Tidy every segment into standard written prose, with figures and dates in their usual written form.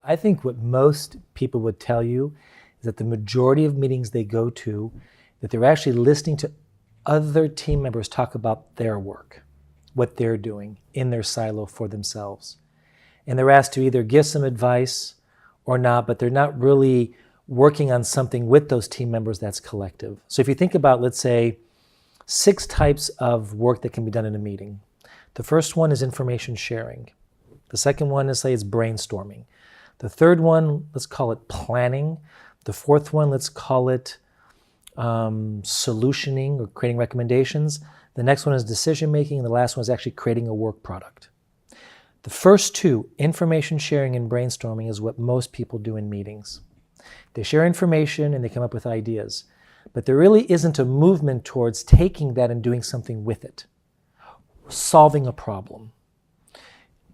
I think what most people would tell you is that the majority of meetings they go to, that they're actually listening to other team members talk about their work, what they're doing in their silo for themselves. And they're asked to either give some advice or not, but they're not really working on something with those team members that's collective. So if you think about, let's say, 6 types of work that can be done in a meeting. The first one is information sharing. The second one is, say, it's brainstorming. The third one, let's call it planning. The fourth one, let's call it solutioning or creating recommendations. The next one is decision making, and the last one is actually creating a work product. The first 2, information sharing and brainstorming, is what most people do in meetings. They share information and they come up with ideas, but there really isn't a movement towards taking that and doing something with it, solving a problem,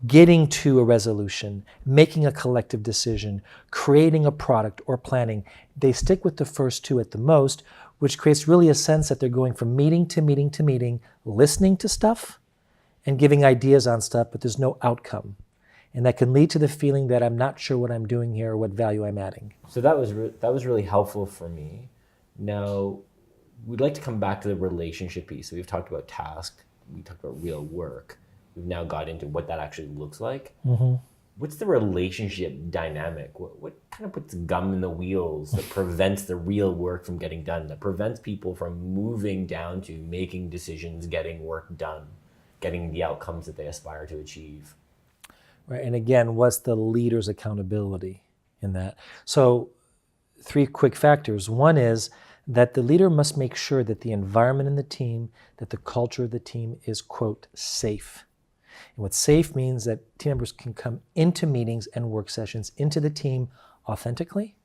getting to a resolution, making a collective decision, creating a product, or planning. They stick with the first 2 at the most, which creates really a sense that they're going from meeting to meeting to meeting, listening to stuff and giving ideas on stuff, but there's no outcome. And that can lead to the feeling that I'm not sure what I'm doing here or what value I'm adding. So that was really helpful for me. Now, we'd like to come back to the relationship piece. So we've talked about task, we talked about real work. We've now got into what that actually looks like. Mm-hmm. What's the relationship dynamic? What kind of puts gum in the wheels that prevents the real work from getting done, that prevents people from moving down to making decisions, getting work done, getting the outcomes that they aspire to achieve? Right. And again, what's the leader's accountability in that? So 3 quick factors. One is that the leader must make sure that the environment in the team, that the culture of the team is, quote, safe. And what safe means that team members can come into meetings and work sessions, into the team authentically,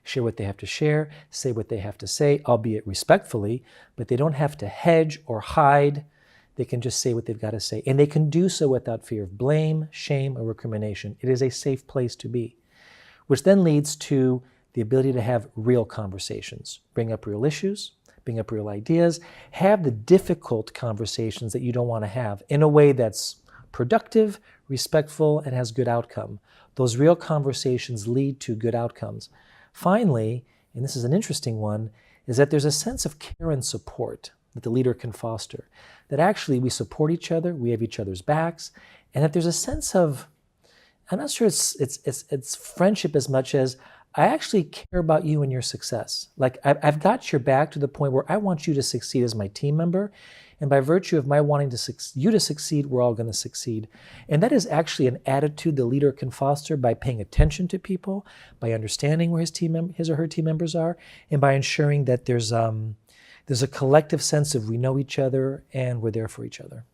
share what they have to share, say what they have to say, albeit respectfully, but they don't have to hedge or hide. They can just say what they've got to say. And they can do so without fear of blame, shame, or recrimination. It is a safe place to be, which then leads to the ability to have real conversations, bring up real issues, bring up real ideas, have the difficult conversations that you don't want to have in a way that's productive, respectful, and has good outcome. Those real conversations lead to good outcomes. Finally, and this is an interesting one, is that there's a sense of care and support that the leader can foster. That actually we support each other, we have each other's backs, and that there's a sense of, I'm not sure it's friendship as much as I actually care about you and your success. Like I've got your back to the point where I want you to succeed as my team member. And by virtue of my wanting you to succeed, we're all going to succeed. And that is actually an attitude the leader can foster by paying attention to people, by understanding where his or her team members are, and by ensuring that there's a collective sense of we know each other and we're there for each other.